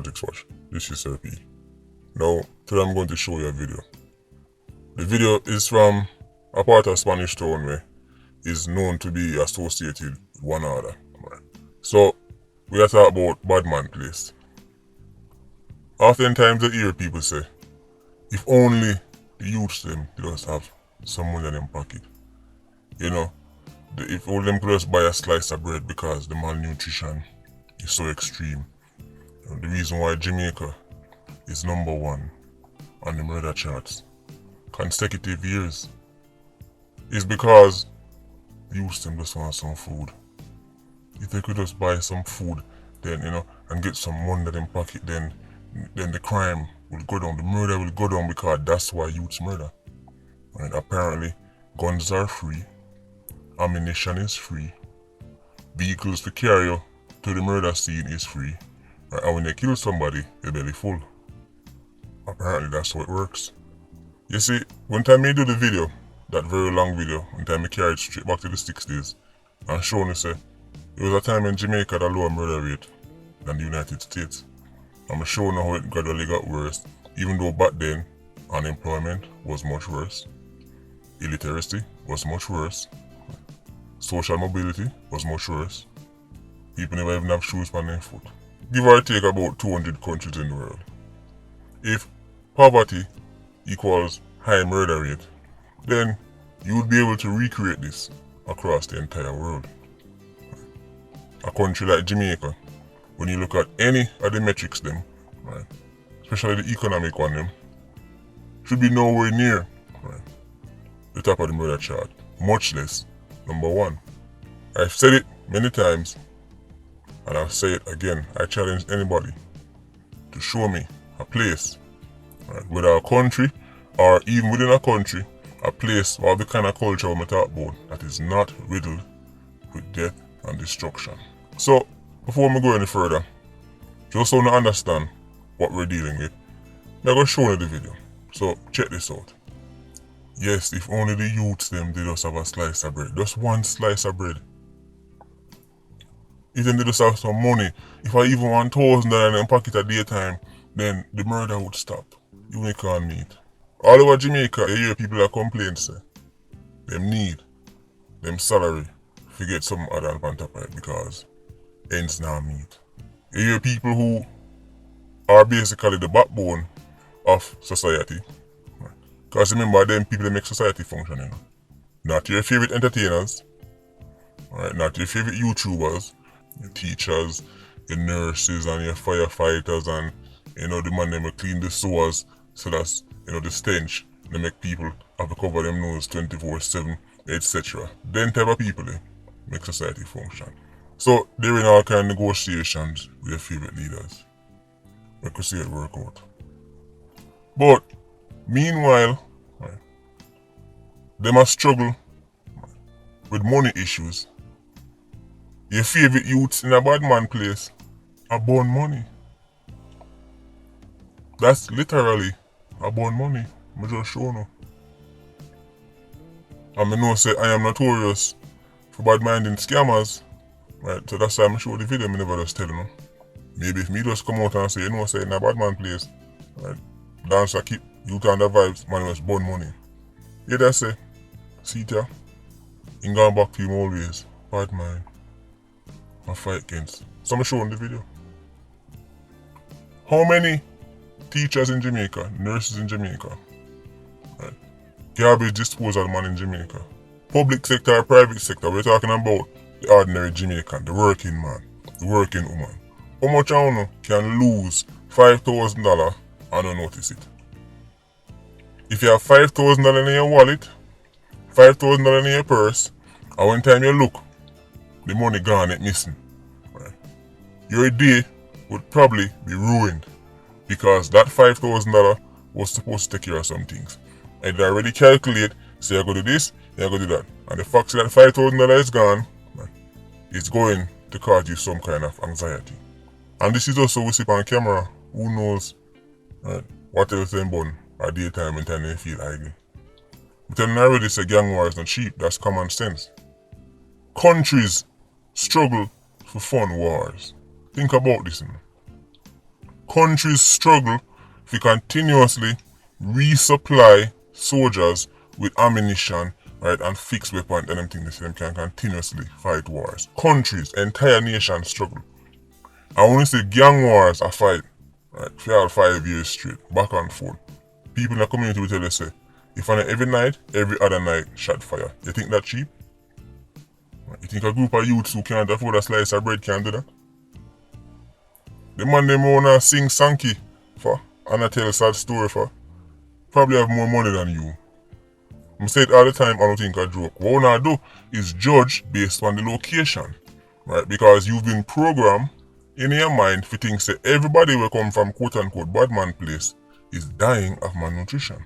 Politricks watch. This is RP. Now, today I'm going to show you a video. The video is from a part of Spanish town where is known to be associated with one another. Right. So, we are talking about Badman Place. Oftentimes you hear people say, if only the youths them just have some money in them pocket. You know, if all them could just buy a slice of bread because the malnutrition is so extreme. The reason why Jamaica is #1 on the murder charts consecutive years is because the youth them just want some food. If they could just buy some food, then and get some money in them pocket, then the crime will go down, the murder will go down, because that's why youths murder. Right? Apparently, guns are free, ammunition is free, vehicles to carry you to the murder scene is free, right? And when they kill somebody, they're belly full. Apparently, that's how it works. You see, one time I do the video, that very long video, one time I carried straight back to the 60s, and shown you say, there was a time in Jamaica had a lower murder rate than the United States. I'm showing how it gradually got worse, even though back then, unemployment was much worse, illiteracy was much worse, social mobility was much worse, people never even have shoes on their foot. Give or take about 200 countries in the world. If poverty equals high murder rate, then you would be able to recreate this across the entire world. A country like Jamaica, when you look at any of the metrics them, right, especially the economic one them, should be nowhere near, right, the top of the murder chart, much less #1. I've said it many times, and I'll say it again. I challenge anybody to show me a place, right, whether a country or even within a country, a place or the kind of culture we talk about that is not riddled with death and destruction. So, before we go any further, just so you understand what we're dealing with, I'm going to show you the video. So, check this out. Yes, if only the youths them did just have a slice of bread, just one slice of bread. If they just have some money, if I even want $1,000 in their pocket at daytime, then the murder would stop. Unicorn meat. All over Jamaica, you hear people that complain, say, them need them salary to get some other on top of it because ends now meet. You hear people who are basically the backbone of society. Because remember, them people that make society function, Not your favorite entertainers, right? Not your favorite YouTubers, your teachers, your nurses, and your firefighters, and the man them will clean the sewers, so that's the stench. They make people have to cover them nose 24/7, etc. Them type of people make society function. So they're in all kind of negotiations with your favorite leaders. We could see it work out. But meanwhile, right, they must struggle with money issues. Your favorite youths in a Badman Place are born money. That's literally born money. I just show you. And I know say I am notorious for bad-minding scammers. Right, so that's why I'm show the video, I never just tell you. Maybe if me just come out and say, say in a Badman Place, right, dance a keep youth on the vibes, man was born money. Yeah, that's it. See ya. In going back to him always. Bad mind. I fight against. So I'm showing the video. How many teachers in Jamaica, nurses in Jamaica, right, garbage disposal man in Jamaica, public sector or private sector, we're talking about the ordinary Jamaican, the working man, the working woman. How much I know can lose $5,000 and not notice it? If you have $5,000 in your wallet, $5,000 in your purse, and one time you look, the money gone, it missing, right, your day would probably be ruined because that $5,000 was supposed to take care of some things. And they already calculate, say I go do this, I go do that. And the fact that $5,000 is gone, right, it's going to cause you some kind of anxiety. And this is also we see on camera, who knows, right, what else them born at daytime and time they feel idle. But then already say gang war is not cheap, that's common sense. Countries struggle to fund wars. Think about this. countries struggle to continuously resupply soldiers with ammunition, right, and fixed weapons and everything, they can continuously fight wars. Countries, entire nations struggle. I only say gang wars are fight, right, for 5 years straight, back and forth. People in the community will tell you, say, if on every night, every other night, shot fire. You think that cheap? You think a group of youths who can't afford a slice of bread can do that? The man them wanna sing Sankey for and I tell a sad story for probably have more money than you. I say it all the time, I don't think I joke. What I do is judge based on the location. Right? Because you've been programmed in your mind to think that everybody will come from quote unquote bad man place is dying of malnutrition.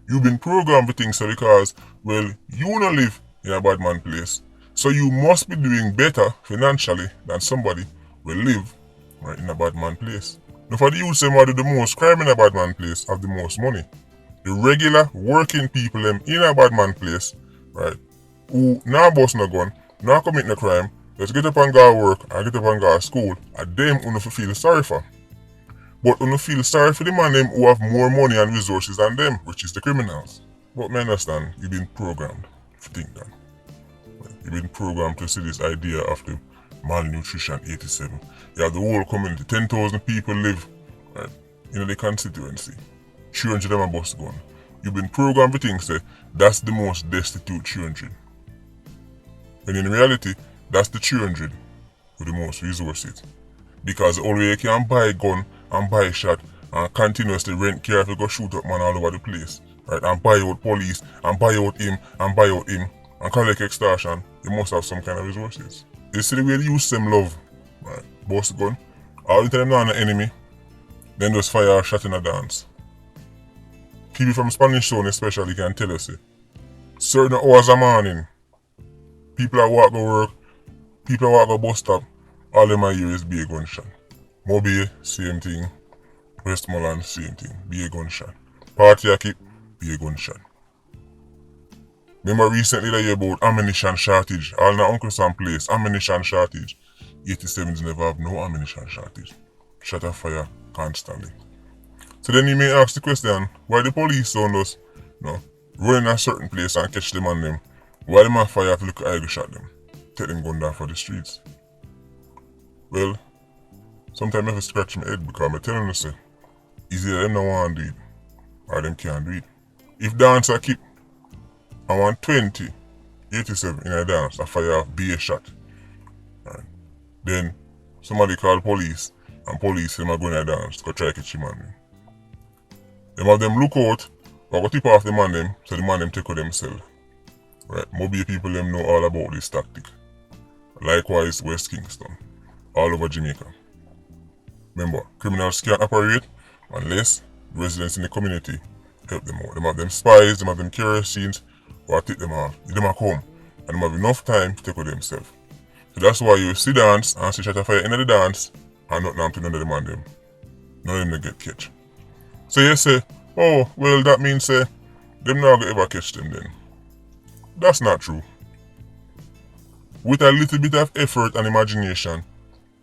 You've been programmed to think so because, well, you don't live in a bad man place, so you must be doing better financially than somebody will live, right, in a bad man place. Now for the youth them who do the most crime in a bad man place have the most money. The regular working people them in a bad man place, right, who now bust no gun, now commit no crime, just get up and go work and get up and go to school, and them who feel sorry for. But who feel sorry for the man them who have more money and resources than them, which is the criminals. But me understand, you've been programmed to think that. You've been programmed to see this idea of the malnutrition 87. You have the whole community, 10,000 people live, right, in the constituency. 300 of them are bust gun. You've been programmed to think say that's the most destitute 300. And in reality, that's the 300 with the most resources. Because the only way you can buy a gun and buy a shot and continuously rent car to go shoot up man all over the place, right? And buy out police and buy out him and buy out him and collect extortion, you must have some kind of resources. You see the way they use them love, right? Bust gun. All the time they're not an enemy, then just fire a shot in a dance. People from Spanish Town especially can tell us, certain hours of morning, people that walk to work, people that walk to bus stop, all them I hear is be a gunshot. Mobile, same thing. Westmoreland, same thing. Be a gunshot. Party be a gunshot. Remember recently they hear about ammunition shortage. All in Uncle Sam place, ammunition shortage. 87s never have no ammunition shortage. Shot of fire constantly. So then you may ask the question, why the police sound us, run in a certain place and catch them on them? Why them on fire if you look at shot them? Take them gun down for the streets. Well, sometimes I have to scratch my head because I'm telling you, say, is either them don't want to do it or them can't do it. If dancer keep I want 20, 87 in a dance, a fire off, be a shot. Right. Then somebody call police and police them are going to dance to go try to catch him on them. Them have them look out or go tip off the man them so the man them take out themselves. Right. Mobile people them know all about this tactic. Likewise West Kingston. All over Jamaica. Remember, criminals can't operate unless residents in the community help them out. Them have them spies, them have them kerosene, or take them off. Them are come and them have enough time to take out themselves. So that's why you see dance and see shot a fire in the dance and not happen to none of them on them. None of them get catch. So you say, oh, well that means them not gonna ever catch them then. That's not true. With a little bit of effort and imagination,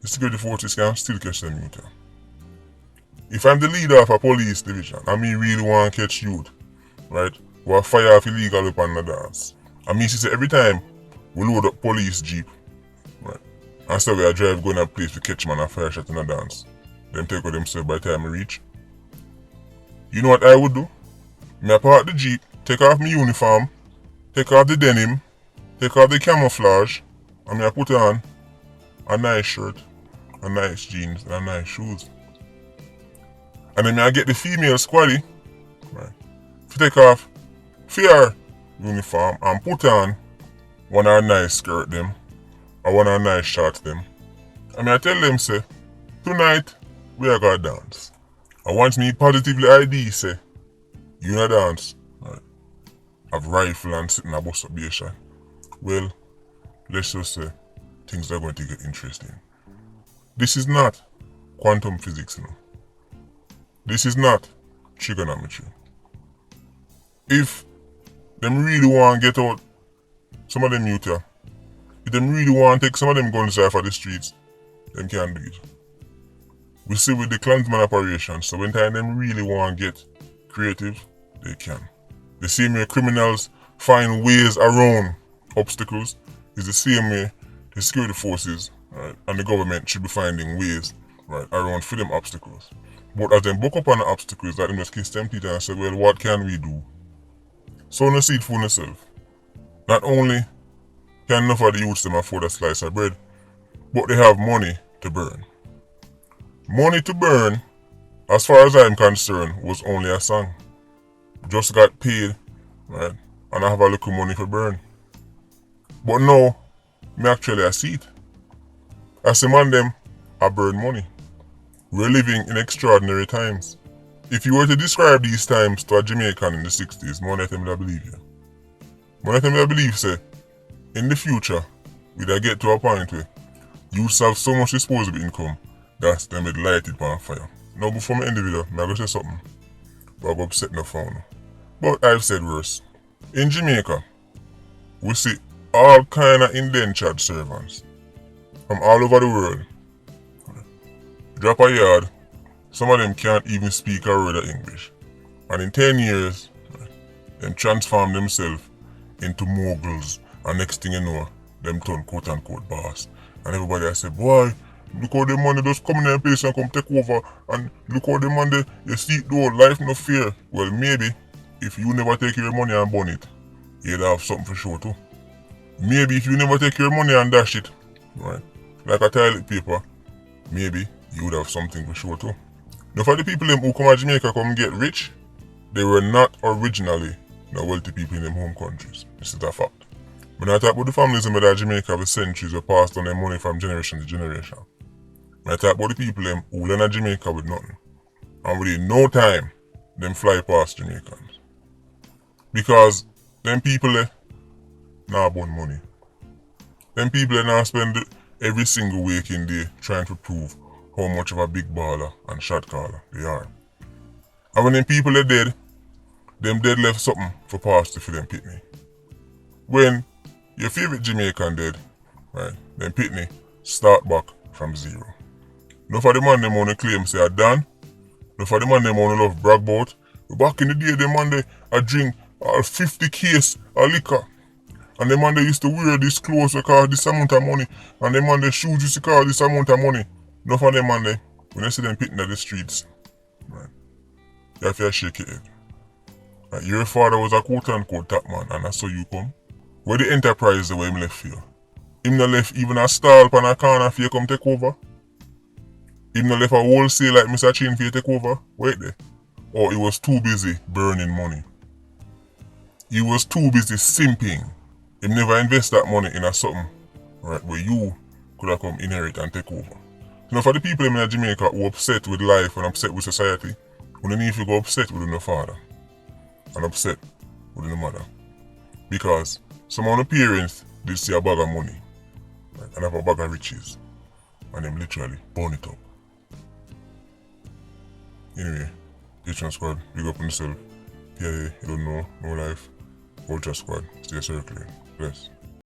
the security forces can still catch them youth. If I'm the leader of a police division and me really want to catch youth, right, who are fire off illegal weapon in the dance, and me say every time we load up police jeep, right, and so we are drive going to a place to catch man and fire shot in the dance, them take out themselves by the time I reach. You know what I would do? Me park the jeep, take off my uniform, take off the denim, take off the camouflage, and me put on a nice shirt, a nice jeans, and a nice shoes. And then I get the female squaddy, right, to take off fair uniform and put on one of our nice skirt them, or one of our nice shorts them. And I tell them, say, tonight we are gonna dance. And once me positively ID say, you not dance, right, have rifle and sitting a bus up be a shot. Well, let's just say, things are going to get interesting. This is not quantum physics, This is not trigonometry. If them really want to get out some of them youth here, if them really want to take some of them guns out for the streets, them can do it. We see with the Klansman operation, so when time them really want to get creative, they can. The same way criminals find ways around obstacles is the same way the security forces, right, and the government should be finding ways, right, around for them obstacles. But as them buck up on the obstacles, that them just kiss them teeth and say, well, what can we do? So no see it for yourself. Not only can enough of the youths them afford a slice of bread, but they have money to burn. Money to burn, as far as I'm concerned, was only a song. Just got paid, right, and I have a little money for burn. But now, me actually I see it. I see man them, I burn money. We're living in extraordinary times. If you were to describe these times to a Jamaican in the 60s, none of them will believe you. None of them will believe, say, in the future, we'd get to a point where you have so much disposable income that them would light it on fire. Now, before my individual, I'm going to say something, but I'm upset no phone. But I've said worse. In Jamaica, we see all kind of indentured servants from all over the world. Drop a yard, some of them can't even speak a word of English. And in 10 years, them transform themselves into moguls. And next thing you know, them turn quote unquote boss. And everybody I say, boy, look how the money just come in their place and come take over. And look how the money, you see it though, life no fear. Well, maybe, if you never take your money and burn it, you'd have something for sure too. Maybe if you never take your money and dash it, right, like a toilet paper, maybe you would have something for sure too. Now for the people who come to Jamaica come get rich, they were not originally the wealthy people in them home countries. This is a fact. When I talk about the families in Jamaica for centuries who passed on their money from generation to generation. When I talk about the people who land in Jamaica with nothing. And within no time, them fly past Jamaicans. Because them people now burn money. Them people now spend every single waking day trying to prove how much of a big baller and shot caller they are. And when them people are dead, them dead left something for past for them pitney. When your favorite Jamaican dead, right, them pitney start back from zero. No for the man them wanna claim say I done. No for the man them wanna love brag about. Back in the day, them man they drink 50 case of liquor. And them man they used to wear this clothes because this amount of money. And them man they shoes used to cost this amount of money. No for them man they, when you see them pitting at the streets, right, you have to shake your head. Right, your father was a quote unquote top man and that's how you come. Where the enterprise the way him left for you? Him not left even a stall pan a corner for you come take over? Him not left a wholesale like Mr. Chin for you take over? Wait there. Or he was too busy burning money. He was too busy simping. He never invest that money in a something, right, where you could have come inherit and take over. Now for the people in Jamaica who are upset with life and upset with society, we don't need to go upset with the father and upset with the mother. Because some of the parents did see a bag of money, right, and have a bag of riches and them literally burn it up. Anyway, H1 Squad, big up on yourself. Yeah, you don't know, no life. Ultra Squad, stay circling. Bless.